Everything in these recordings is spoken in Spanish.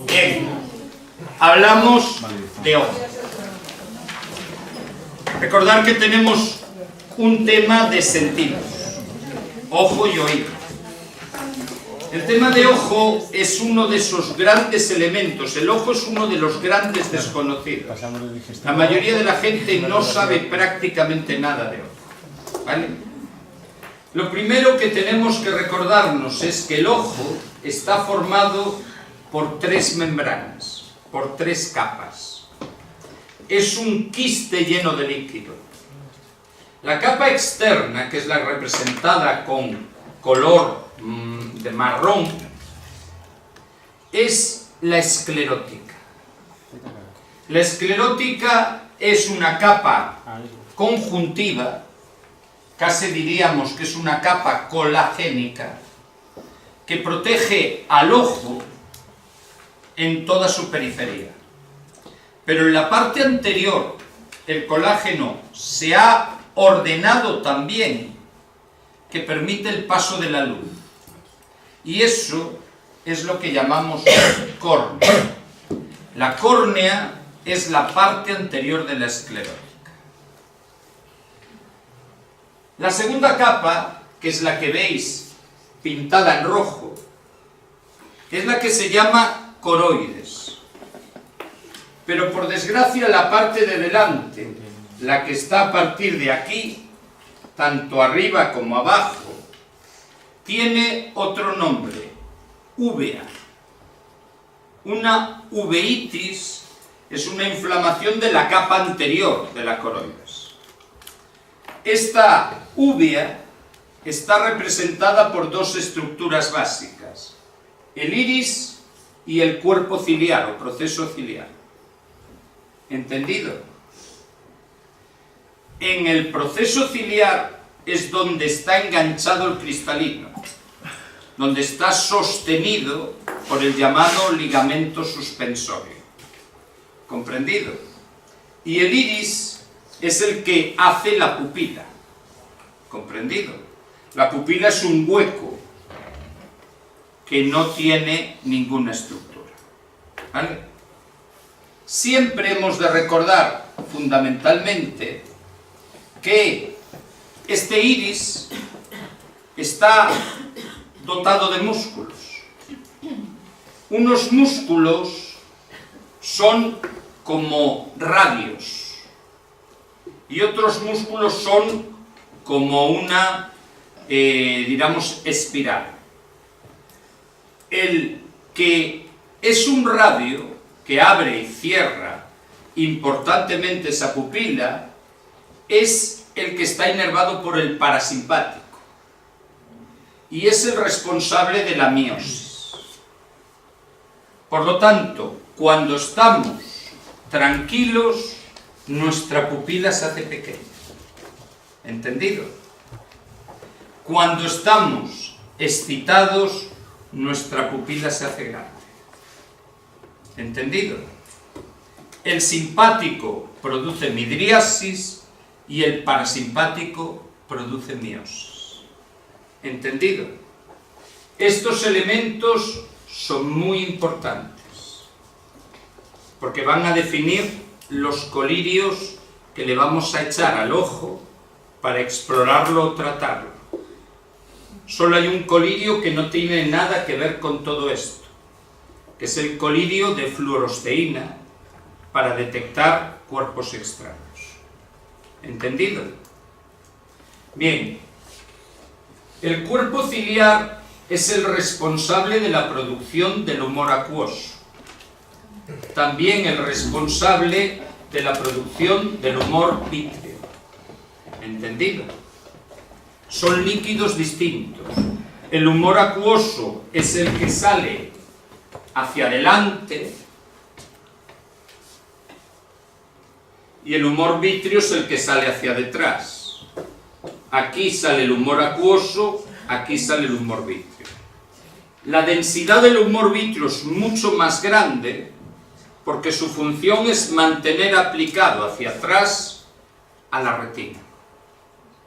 Bien, hablamos de ojo. Recordar que tenemos un tema de sentidos, ojo y oído. El tema de ojo es uno de esos grandes elementos. El ojo es uno de los grandes desconocidos. La mayoría de la gente no sabe prácticamente nada de ojo, ¿vale? Lo primero que tenemos que recordarnos es que el ojo está formado por tres membranas, por tres capas. Es un quiste lleno de líquido. La capa externa, que es la representada con color de marrón, es la esclerótica. La esclerótica es una capa conjuntiva, casi diríamos que es una capa colagénica, que protege al ojo en toda su periferia. Pero en la parte anterior, el colágeno se ha ordenado también, que permite el paso de la luz. Y eso es lo que llamamos córnea. La córnea es la parte anterior de la esclerótica. La segunda capa, que es la que veis pintada en rojo, es la que se llama coroides. Pero por desgracia la parte de delante, la que está a partir de aquí, tanto arriba como abajo, tiene otro nombre, uvea. Una uveitis es una inflamación de la capa anterior de la coroides. Esta uvea está representada por dos estructuras básicas, el iris y el cuerpo ciliar o proceso ciliar. ¿Entendido? En el proceso ciliar es donde está enganchado el cristalino, donde está sostenido por el llamado ligamento suspensorio. ¿Comprendido? Y el iris es el que hace la pupila. ¿Comprendido? La pupila es un hueco que no tiene ninguna estructura. ¿Vale? Siempre hemos de recordar, fundamentalmente, que este iris está dotado de músculos. Unos músculos son como radios y otros músculos son como una, digamos, espiral. El que es un radio que abre y cierra importantemente esa pupila es el que está inervado por el parasimpático y es el responsable de la miosis. Por lo tanto, cuando estamos tranquilos, nuestra pupila se hace pequeña. ¿Entendido? Cuando estamos excitados, nuestra pupila se hace grande. ¿Entendido? El simpático produce midriasis y el parasimpático produce miosis. ¿Entendido? Estos elementos son muy importantes porque van a definir los colirios que le vamos a echar al ojo para explorarlo o tratarlo. Solo hay un colirio que no tiene nada que ver con todo esto, que es el colirio de fluorosteína para detectar cuerpos extraños. ¿Entendido? Bien, el cuerpo ciliar es el responsable de la producción del humor acuoso, también el responsable de la producción del humor vítreo. ¿Entendido? Son líquidos distintos. El humor acuoso es el que sale hacia adelante y el humor vítreo es el que sale hacia detrás. Aquí sale el humor acuoso, aquí sale el humor vítreo. La densidad del humor vítreo es mucho más grande porque su función es mantener aplicado hacia atrás a la retina.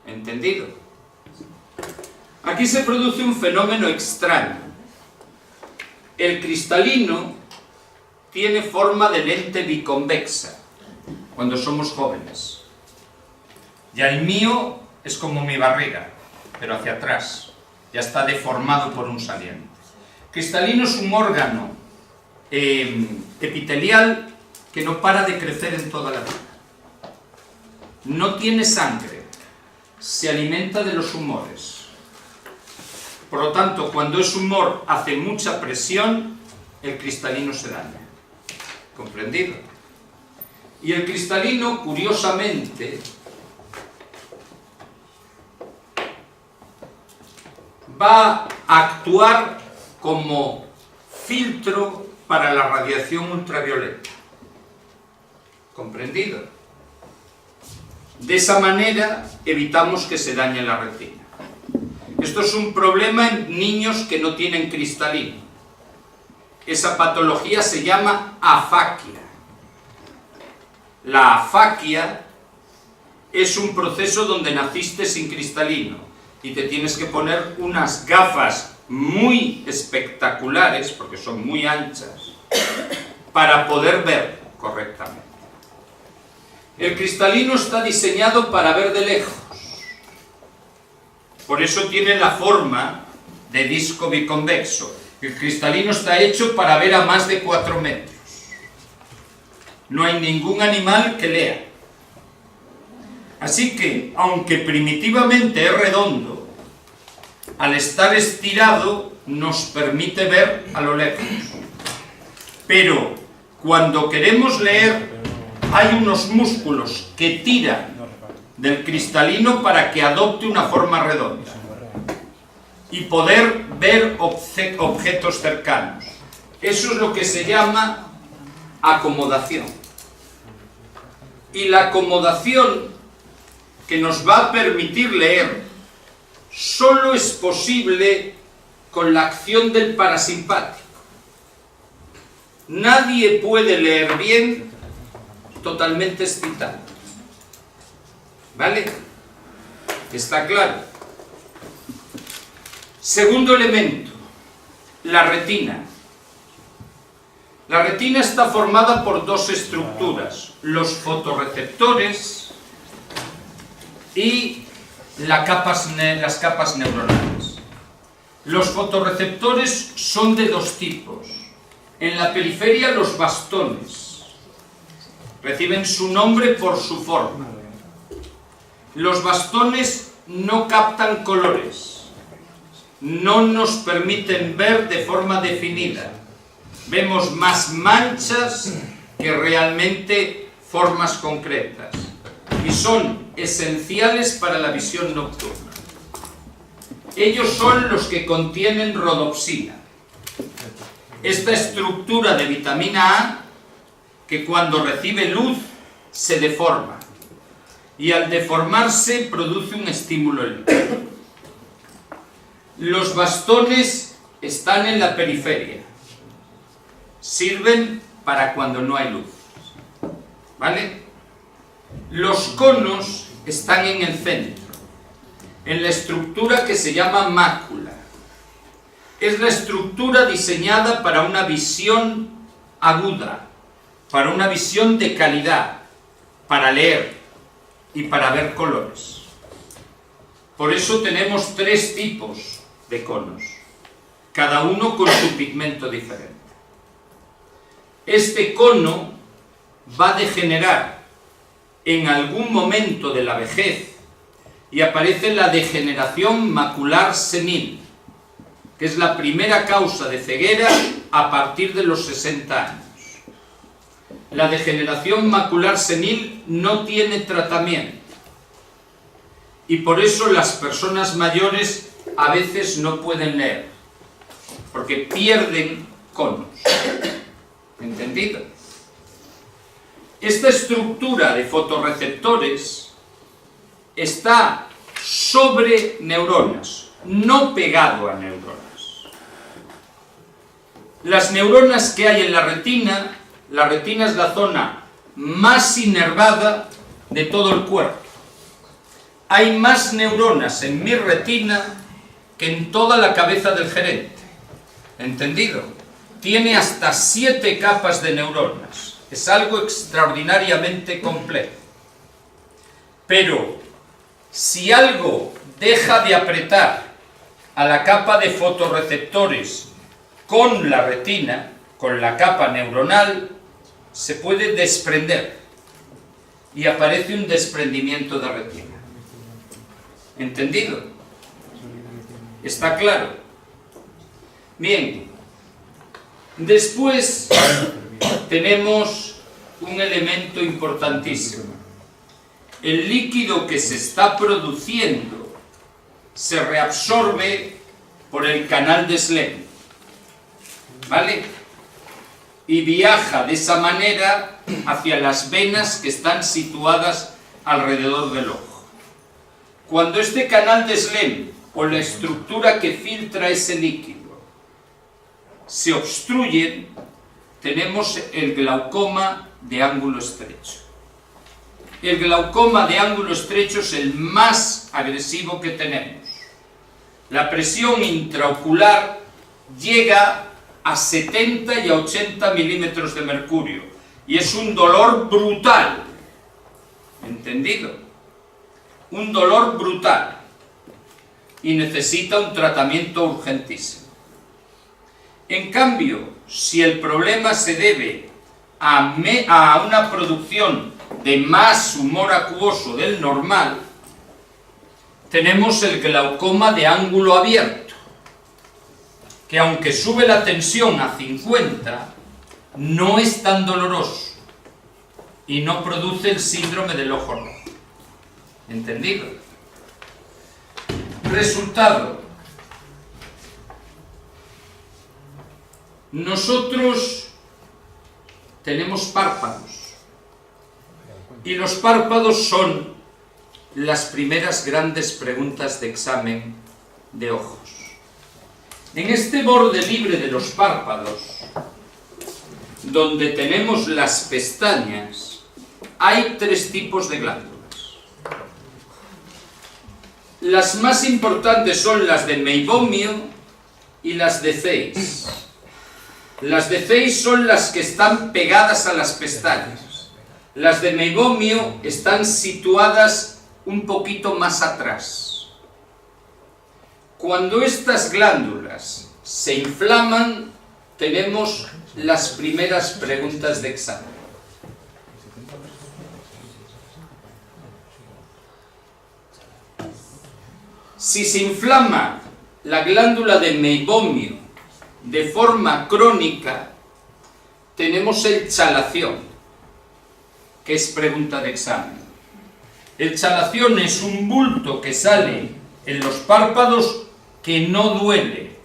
¿Entendido? Aquí se produce un fenómeno extraño. El cristalino tiene forma de lente biconvexa cuando somos jóvenes. Ya el mío es como mi barriga, pero hacia atrás. Ya está deformado por un saliente. Cristalino es un órgano epitelial que no para de crecer en toda la vida. No tiene sangre, se alimenta de los humores. Por lo tanto, cuando ese humor hace mucha presión, el cristalino se daña. ¿Comprendido? Y el cristalino, curiosamente, va a actuar como filtro para la radiación ultravioleta. ¿Comprendido? De esa manera evitamos que se dañe la retina. Esto es un problema en niños que no tienen cristalino. Esa patología se llama afaquia. La afaquia es un proceso donde naciste sin cristalino y te tienes que poner unas gafas muy espectaculares, porque son muy anchas, para poder ver correctamente. El cristalino está diseñado para ver de lejos. Por eso tiene la forma de disco biconvexo. El cristalino está hecho para ver a más de 4 metros. No hay ningún animal que lea. Así que, aunque primitivamente es redondo, al estar estirado nos permite ver a lo lejos. Pero cuando queremos leer, hay unos músculos que tiran del cristalino para que adopte una forma redonda y poder ver objetos cercanos. Eso es lo que se llama acomodación. Y la acomodación que nos va a permitir leer solo es posible con la acción del parasimpático. Nadie puede leer bien totalmente excitado. ¿Vale? ¿Está claro? Segundo elemento, la retina. La retina está formada por 2 estructuras, los fotorreceptores y las capas neuronales. Los fotorreceptores son de 2 tipos. En la periferia, los bastones reciben su nombre por su forma. Los bastones no captan colores, no nos permiten ver de forma definida. Vemos más manchas que realmente formas concretas y son esenciales para la visión nocturna. Ellos son los que contienen rodopsina, esta estructura de vitamina A que cuando recibe luz se deforma y al deformarse produce un estímulo eléctrico. Los bastones están en la periferia. Sirven para cuando no hay luz. ¿Vale? Los conos están en el centro, en la estructura que se llama mácula. Es la estructura diseñada para una visión aguda, para una visión de calidad, para leer y para ver colores. Por eso tenemos 3 tipos de conos, cada uno con su pigmento diferente. Este cono va a degenerar en algún momento de la vejez y aparece la degeneración macular senil, que es la primera causa de ceguera a partir de los 60 años. La degeneración macular senil no tiene tratamiento y por eso las personas mayores a veces no pueden leer, porque pierden conos. ¿Entendido? Esta estructura de fotorreceptores está sobre neuronas, no pegado a neuronas. Las neuronas que hay en la retina es la zona más inervada de todo el cuerpo. Hay más neuronas en mi retina que en toda la cabeza del gerente. ¿Entendido? tiene hasta 7 capas de neuronas. Es algo extraordinariamente complejo. Pero si algo deja de apretar a la capa de fotorreceptores con la retina, con la capa neuronal, se puede desprender y aparece un desprendimiento de retina. ¿Entendido? ¿Está claro? Bien. Después tenemos un elemento importantísimo. El líquido que se está produciendo se reabsorbe por el canal de Slem, ¿vale? Y viaja de esa manera hacia las venas que están situadas alrededor del ojo. Cuando este canal de Slem, o la estructura que filtra ese líquido, se obstruyen, tenemos el glaucoma de ángulo estrecho. El glaucoma de ángulo estrecho es el más agresivo que tenemos. La presión intraocular llega a 70 y a 80 milímetros de mercurio y es un dolor brutal. ¿Entendido? Un dolor brutal y necesita un tratamiento urgentísimo. En cambio, si el problema se debe a una producción de más humor acuoso del normal, tenemos el glaucoma de ángulo abierto, que aunque sube la tensión a 50, no es tan doloroso y no produce el síndrome del ojo rojo. ¿Entendido? Resultado. Nosotros tenemos párpados y los párpados son las primeras grandes preguntas de examen de ojos. En este borde libre de los párpados, donde tenemos las pestañas, hay 3 tipos de glándulas. Las más importantes son las de meibomio y las de Zeiss. Las de Zeiss son las que están pegadas a las pestañas. Las de meibomio están situadas un poquito más atrás. Cuando estas glándulas se inflaman, tenemos las primeras preguntas de examen. Si se inflama la glándula de meibomio de forma crónica, tenemos el chalación, que es pregunta de examen. El chalación es un bulto que sale en los párpados que no duele.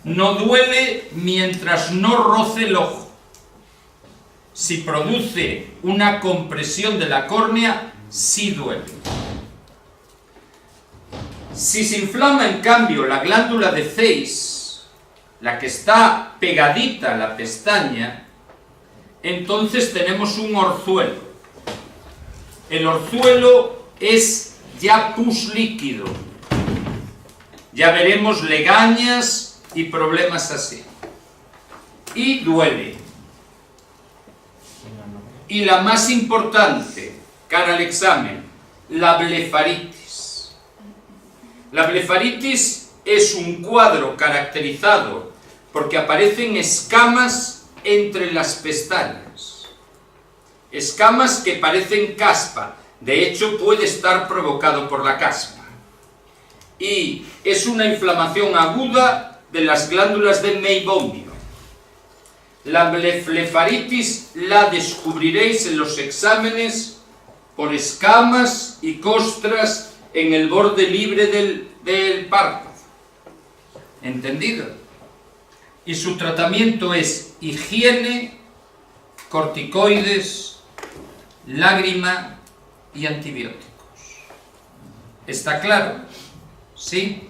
No duele mientras no roce el ojo. Si produce una compresión de la córnea, sí duele. Si se inflama en cambio la glándula de Zeiss, la que está pegadita a la pestaña, entonces tenemos un orzuelo. El orzuelo es ya pus líquido. Ya veremos legañas y problemas así. Y duele. Y la más importante, cara al examen, la blefaritis. La blefaritis es un cuadro caracterizado porque aparecen escamas entre las pestañas. Escamas que parecen caspa. De hecho, puede estar provocado por la caspa. Y es una inflamación aguda de las glándulas del meibomio. La blefaritis la descubriréis en los exámenes por escamas y costras en el borde libre del párpado. ¿Entendido? Y su tratamiento es higiene, corticoides, lágrima y antibióticos. ¿Está claro? ¿Sí?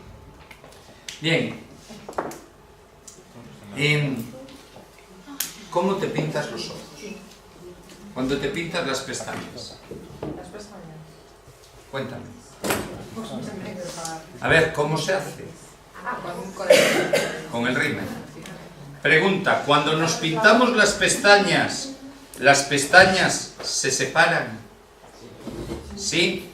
Bien. ¿Cómo te pintas los ojos? Cuando te pintas las pestañas. Las pestañas. Cuéntame. A ver, ¿cómo se hace? Con el... Con el rímel. Pregunta, cuando nos pintamos las pestañas se separan. ¿Sí?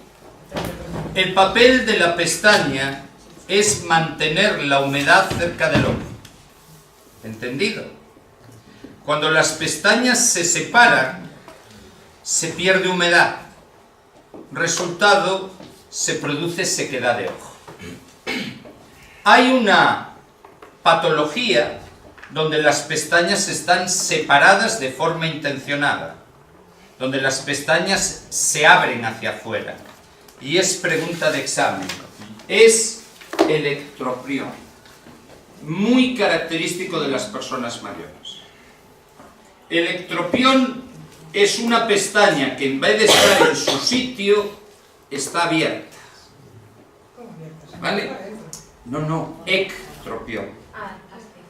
El papel de la pestaña es mantener la humedad cerca del ojo. ¿Entendido? Cuando las pestañas se separan, se pierde humedad. Resultado, se produce sequedad de ojo. Hay una patología donde las pestañas están separadas de forma intencionada, donde las pestañas se abren hacia afuera, y es pregunta de examen. Es el ectropión, muy característico de las personas mayores. El ectropión es una pestaña que en vez de estar en su sitio, está abierta. ¿Vale? No, ectropión.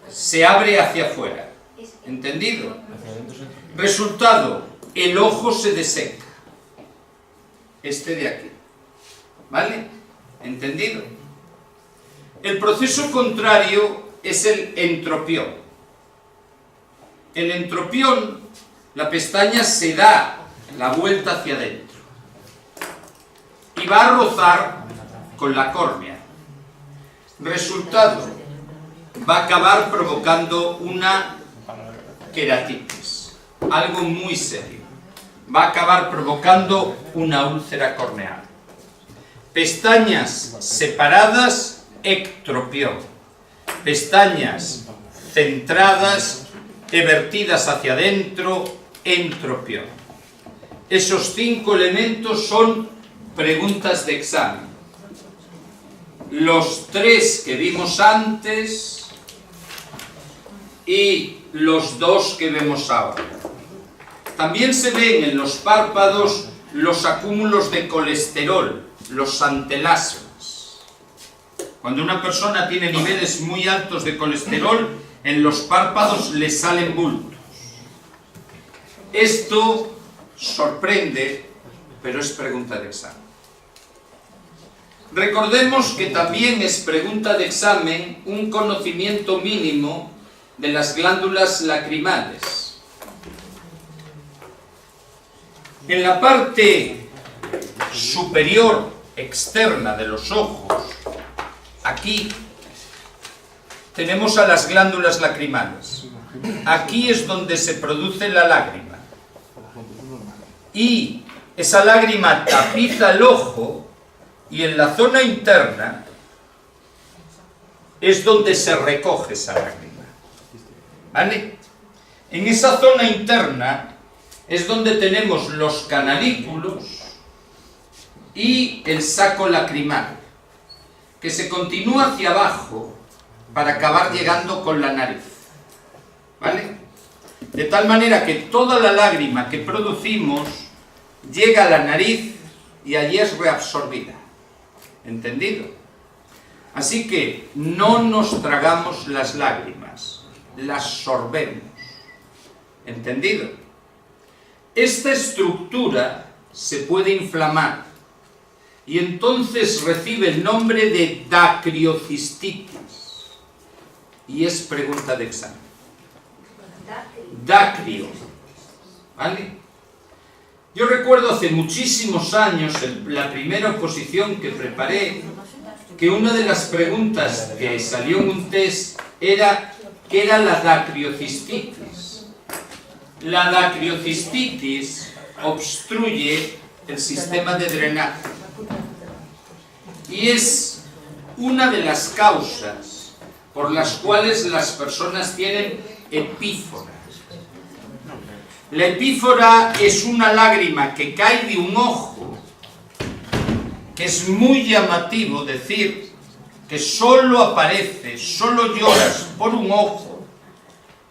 Se abre hacia afuera. ¿Entendido? Resultado, el ojo se deseca. Este de aquí. ¿Vale? ¿Entendido? El proceso contrario es el entropión. El entropión, la pestaña se da la vuelta hacia adentro y va a rozar con la córnea. Resultado, va a acabar provocando una queratitis, algo muy serio. Va a acabar provocando una úlcera corneal. Pestañas separadas, ectropión. Pestañas centradas, vertidas hacia adentro, entropión. Esos 5 elementos son preguntas de examen. Los 3 que vimos antes y los 2 que vemos ahora. También se ven en los párpados los acúmulos de colesterol, los antelasmas. Cuando una persona tiene niveles muy altos de colesterol, en los párpados le salen bultos. Esto sorprende, pero es pregunta de examen. Recordemos que también es pregunta de examen un conocimiento mínimo de las glándulas lacrimales. En la parte superior externa de los ojos, aquí, tenemos a las glándulas lacrimales. Aquí es donde se produce la lágrima. Y esa lágrima tapiza el ojo y en la zona interna es donde se recoge esa lágrima. ¿Vale? En esa zona interna es donde tenemos los canalículos y el saco lacrimal, que se continúa hacia abajo para acabar llegando con la nariz. ¿Vale? De tal manera que toda la lágrima que producimos llega a la nariz y allí es reabsorbida. ¿Entendido? Así que no nos tragamos las lágrimas, las sorbemos. ¿Entendido? Esta estructura se puede inflamar y entonces recibe el nombre de dacriocistitis. Y es pregunta de examen. Dacrio. ¿Vale? Yo recuerdo hace muchísimos años, la primera oposición que preparé, que una de las preguntas que salió en un test era ¿qué era la dacriocistitis? La dacriocistitis obstruye el sistema de drenaje y es una de las causas por las cuales las personas tienen epífora. La epífora es una lágrima que cae de un ojo, que es muy llamativo decir que solo aparece, solo lloras por un ojo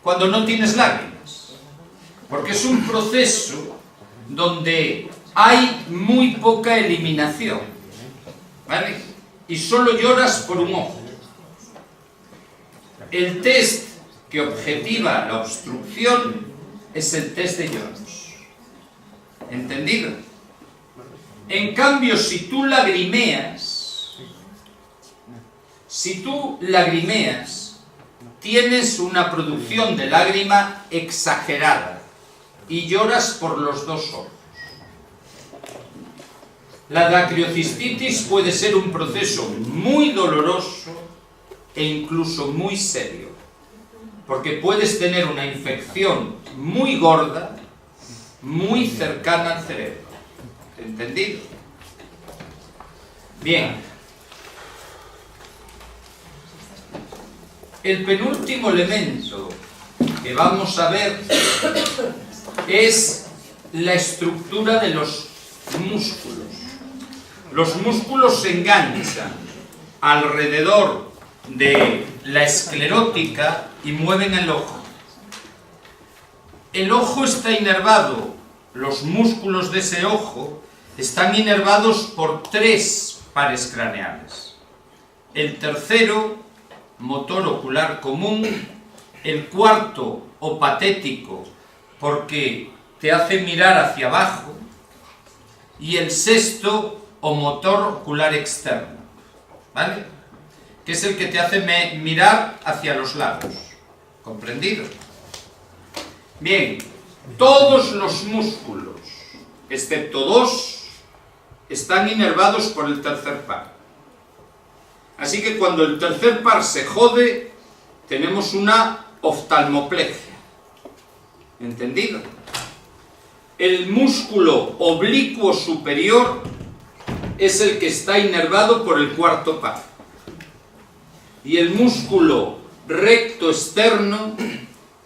cuando no tienes lágrimas, porque es un proceso donde hay muy poca eliminación, ¿vale? Y solo lloras por un ojo. El test que objetiva la obstrucción es el test de Jones. ¿Entendido? En cambio, si tú lagrimeas, tienes una producción de lágrima exagerada y lloras por los dos ojos. La dacriocistitis puede ser un proceso muy doloroso e incluso muy serio, porque puedes tener una infección muy gorda, muy cercana al cerebro. ¿Entendido? Bien. El penúltimo elemento que vamos a ver es la estructura de los músculos. Los músculos se enganchan alrededor de la esclerótica y mueven el ojo. El ojo está inervado, los músculos de ese ojo están inervados por 3 pares craneales. El tercero, motor ocular común, el cuarto, opatético, porque te hace mirar hacia abajo, y el sexto, o motor ocular externo, ¿vale? Que es el que te hace mirar hacia los lados. ¿Comprendido? Bien, todos los músculos, excepto 2, están inervados por el tercer par. Así que cuando el tercer par se jode, tenemos una oftalmoplegia. ¿Entendido? El músculo oblicuo superior es el que está inervado por el cuarto par. Y el músculo recto externo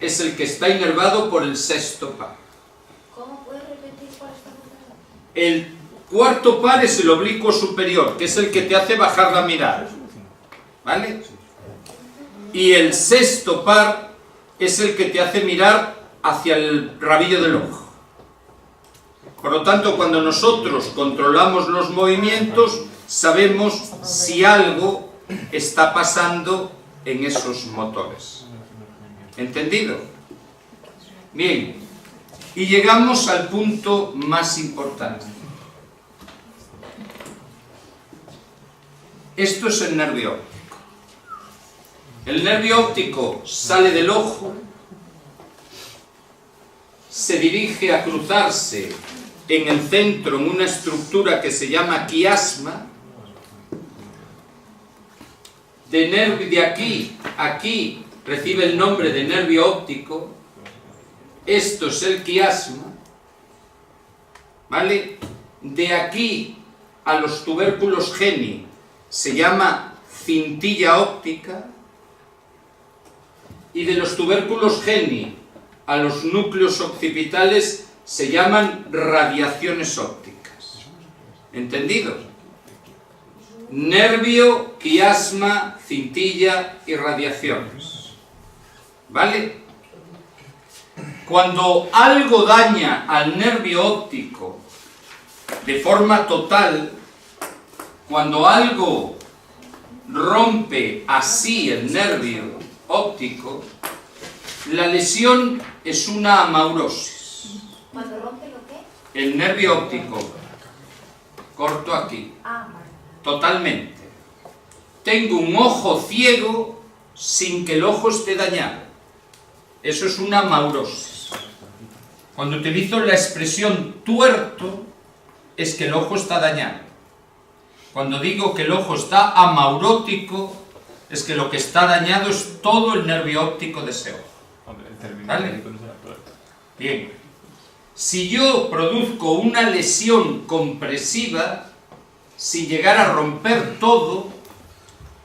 es el que está inervado por el sexto par. ¿Cómo puedes repetir cuál está contando? El cuarto par es el oblicuo superior, que es el que te hace bajar la mirada. ¿Vale? Y el sexto par es el que te hace mirar hacia el rabillo del ojo. Por lo tanto, cuando nosotros controlamos los movimientos, sabemos si algo está pasando en esos motores. ¿Entendido? Bien. Y llegamos al punto más importante. Esto es el nervio óptico. El nervio óptico sale del ojo, se dirige a cruzarse en el centro en una estructura que se llama quiasma. De aquí a aquí recibe el nombre de nervio óptico. Esto es el quiasma, ¿vale? De aquí a los tubérculos geni se llama cintilla óptica, y de los tubérculos geni a los núcleos occipitales se llaman radiaciones ópticas. ¿Entendido? Nervio, quiasma, cintilla y radiaciones. ¿Vale? Cuando algo daña al nervio óptico de forma total, cuando algo rompe así el nervio óptico, la lesión es una amaurosis. ¿Cuando rompe lo qué? El nervio óptico, corto aquí, totalmente. Tengo un ojo ciego sin que el ojo esté dañado. Eso es una amaurosis. Cuando utilizo la expresión tuerto, es que el ojo está dañado. Cuando digo que el ojo está amaurótico, es que lo que está dañado es todo el nervio óptico de ese ojo. ¿Vale? Bien. Si yo produzco una lesión compresiva, si llegara a romper todo,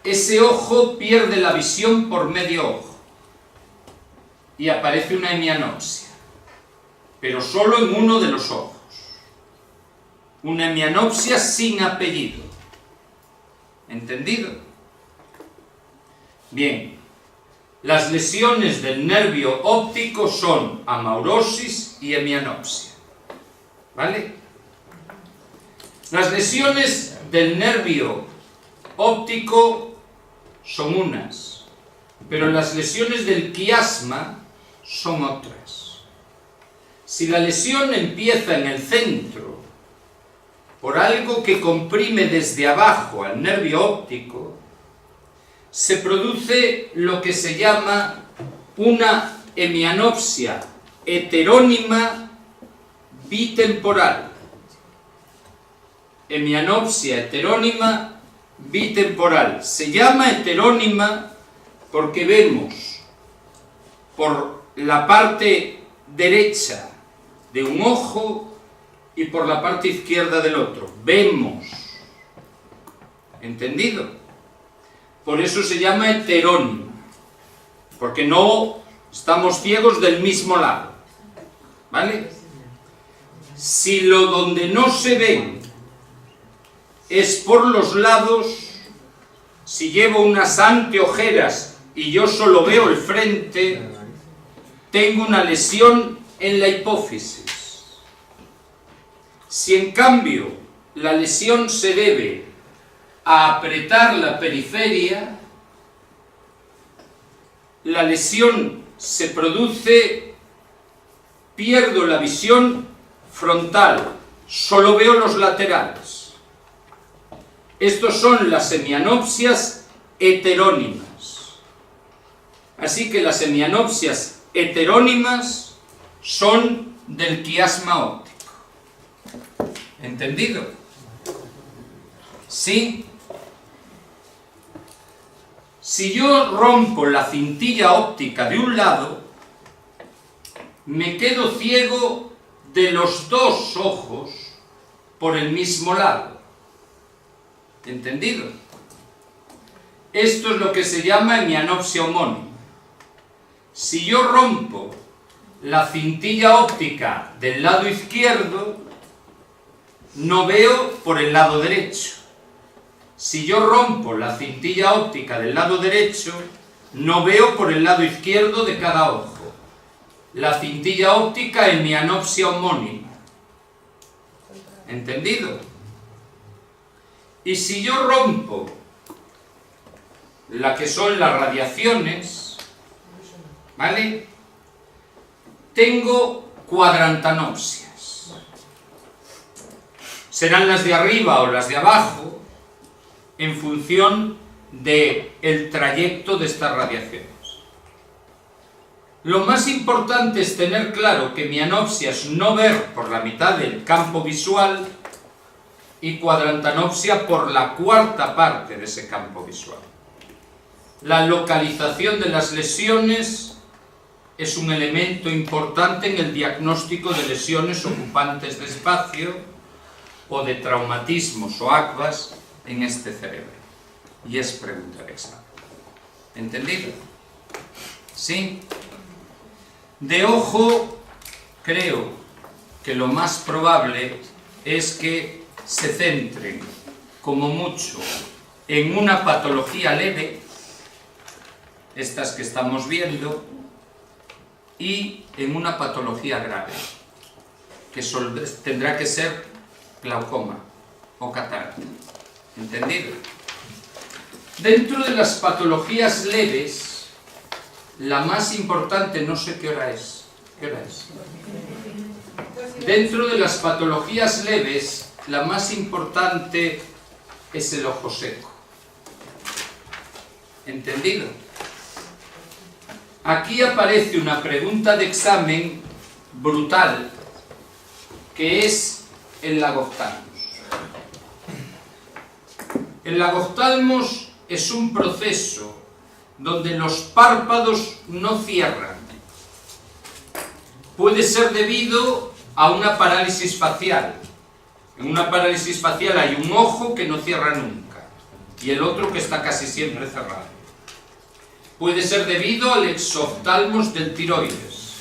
ese ojo pierde la visión por medio ojo y aparece una hemianopsia, pero solo en uno de los ojos. Una hemianopsia sin apellido. ¿Entendido? Bien, las lesiones del nervio óptico son amaurosis y hemianopsia. ¿Vale? Las lesiones del nervio óptico son unas, pero las lesiones del quiasma son otras. Si la lesión empieza en el centro, por algo que comprime desde abajo al nervio óptico, se produce lo que se llama una hemianopsia heterónima bitemporal. Hemianopsia heterónima bitemporal. Se llama heterónima porque vemos por la parte derecha de un ojo y por la parte izquierda del otro. Vemos. ¿Entendido? Por eso se llama heterónima, porque no estamos ciegos del mismo lado. ¿Vale? Si lo donde no se ven es por los lados, si llevo unas anteojeras y yo solo veo el frente, tengo una lesión en la hipófisis. Si en cambio la lesión se debe a apretar la periferia, la lesión se produce, pierdo la visión frontal, solo veo los laterales. Estos son las hemianopsias heterónimas. Así que las hemianopsias heterónimas son del quiasma óptico. ¿Entendido? ¿Sí? Si yo rompo la cintilla óptica de un lado, me quedo ciego de los dos ojos por el mismo lado. ¿Entendido? Esto es lo que se llama hemianopsia homónima. Si yo rompo la cintilla óptica del lado izquierdo, no veo por el lado derecho. Si yo rompo la cintilla óptica del lado derecho, no veo por el lado izquierdo de cada ojo. La cintilla óptica es hemianopsia homónima. ¿Entendido? Y si yo rompo la que son las radiaciones, ¿vale? Tengo cuadrantanopsias. Serán las de arriba o las de abajo en función del trayecto de estas radiaciones. Lo más importante es tener claro que hemianopsia es no ver por la mitad del campo visual y cuadrantanopsia por la cuarta parte de ese campo visual. La localización de las lesiones es un elemento importante en el diagnóstico de lesiones ocupantes de espacio o de traumatismos o ACVAs en este cerebro. Y es pregunta de examen. ¿Entendido? ¿Sí? De ojo, creo que lo más probable es que se centren, como mucho, en una patología leve, estas que estamos viendo, y en una patología grave, que tendrá que ser glaucoma o catarata. ¿Entendido? Dentro de las patologías leves, la más importante, no sé qué hora es. ¿Qué hora es? Dentro de las patologías leves, la más importante es el ojo seco. ¿Entendido? Aquí aparece una pregunta de examen brutal, que es el lagoftalmos. El lagoftalmos es un proceso donde los párpados no cierran. Puede ser debido a una parálisis facial. En una parálisis facial hay un ojo que no cierra nunca y el otro que está casi siempre cerrado. Puede ser debido al exoftalmos del tiroides.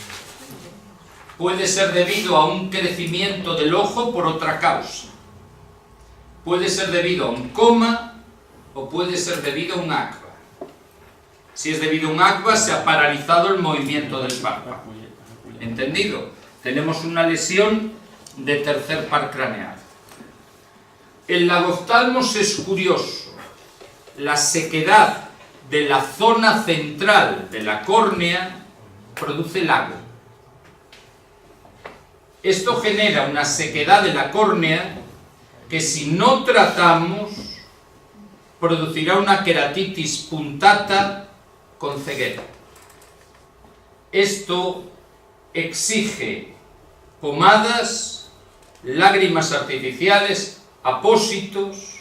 Puede ser debido a un crecimiento del ojo por otra causa. Puede ser debido a un coma o puede ser debido a un ACVA. Si es debido a un ACVA, se ha paralizado el movimiento del párpado. ¿Entendido? Tenemos una lesión de tercer par craneal. El lagoftalmos es curioso. La sequedad de la zona central de la córnea produce lago. Esto genera una sequedad de la córnea que si no tratamos producirá una queratitis puntata con ceguera. Esto exige pomadas, lágrimas artificiales, apósitos,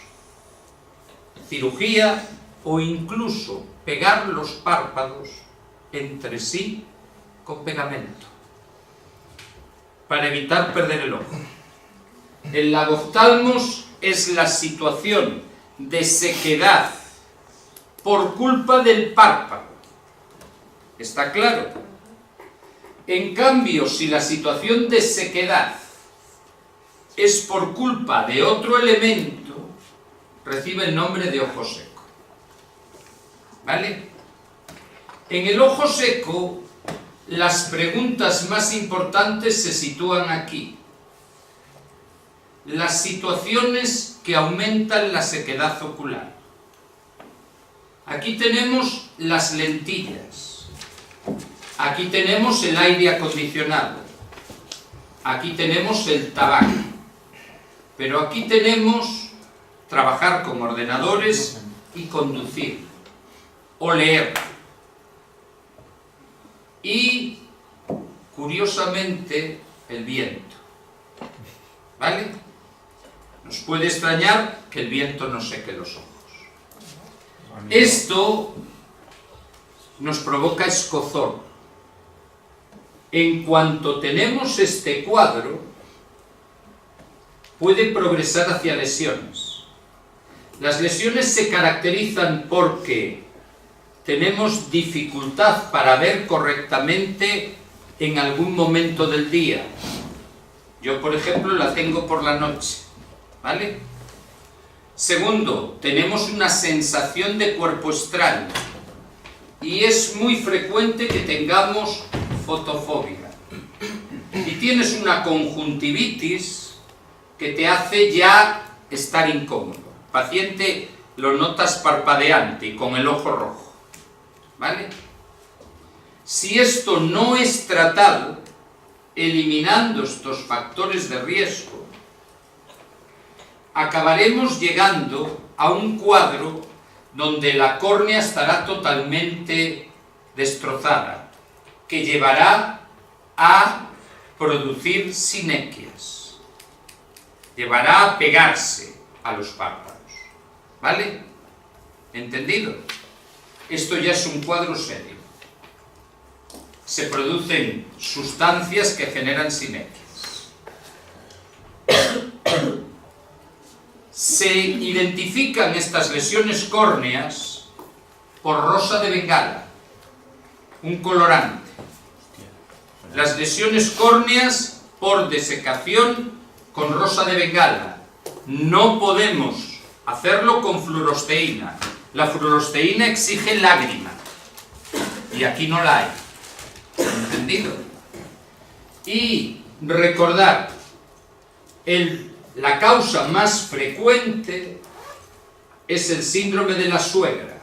cirugía o incluso pegar los párpados entre sí con pegamento para evitar perder el ojo. El lagoftalmos es la situación de sequedad por culpa del párpado. ¿Está claro? En cambio, si la situación de sequedad es por culpa de otro elemento, recibe el nombre de ojo seco. ¿Vale? En el ojo seco, las preguntas más importantes se sitúan aquí. Las situaciones que aumentan la sequedad ocular. Aquí tenemos las lentillas. Aquí tenemos el aire acondicionado. Aquí tenemos el tabaco. Pero aquí tenemos trabajar con ordenadores y conducir. O leer. Y, curiosamente, el viento. ¿Vale? Nos puede extrañar que el viento nos seque los ojos. Esto nos provoca escozor. En cuanto tenemos este cuadro, puede progresar hacia lesiones. Las lesiones se caracterizan porque tenemos dificultad para ver correctamente en algún momento del día. Yo, por ejemplo, la tengo por la noche, ¿vale? Segundo, tenemos una sensación de cuerpo extraño y es muy frecuente que tengamos fotofobia. Y tienes una conjuntivitis que te hace ya estar incómodo. El paciente lo notas parpadeante y con el ojo rojo, ¿vale? Si esto no es tratado, eliminando estos factores de riesgo, acabaremos llegando a un cuadro donde la córnea estará totalmente destrozada, que llevará a producir sinequias, llevará a pegarse a los párpados, ¿vale? ¿Entendido? Esto ya es un cuadro serio. Se producen sustancias que generan sinequias. Se identifican estas lesiones córneas por rosa de Bengala, un colorante. Las lesiones córneas por desecación con rosa de Bengala. No podemos hacerlo con fluorosteína. La fluorosteína exige lágrima y aquí no la hay. ¿Entendido? Y recordar, la causa más frecuente es el síndrome de la suegra,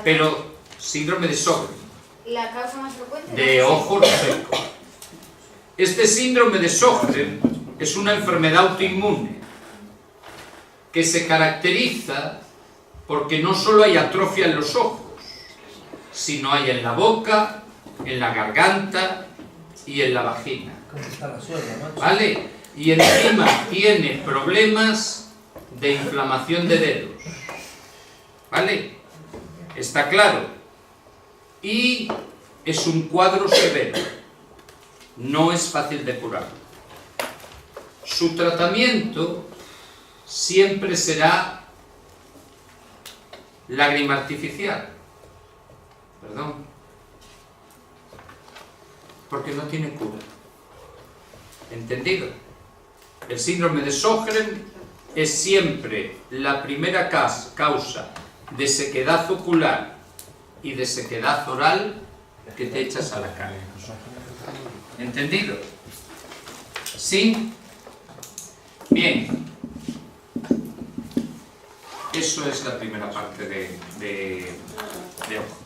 pero síndrome de Sjögren, La causa más frecuente de ojos secos. Este síndrome de Sjögren es una enfermedad autoinmune que se caracteriza porque no solo hay atrofia en los ojos, sino hay en la boca, en la garganta y en la vagina. ¿Vale? Y encima tiene problemas de inflamación de dedos. ¿Vale? ¿Está claro? Y es un cuadro severo. No es fácil de curar. Su tratamiento siempre será lágrima artificial. Perdón. Porque no tiene cura. ¿Entendido? El síndrome de Sjögren es siempre la primera causa de sequedad ocular y de sequedad oral que te echas a la cara. ¿Entendido? ¿Sí? Bien. Eso es la primera parte de ojo.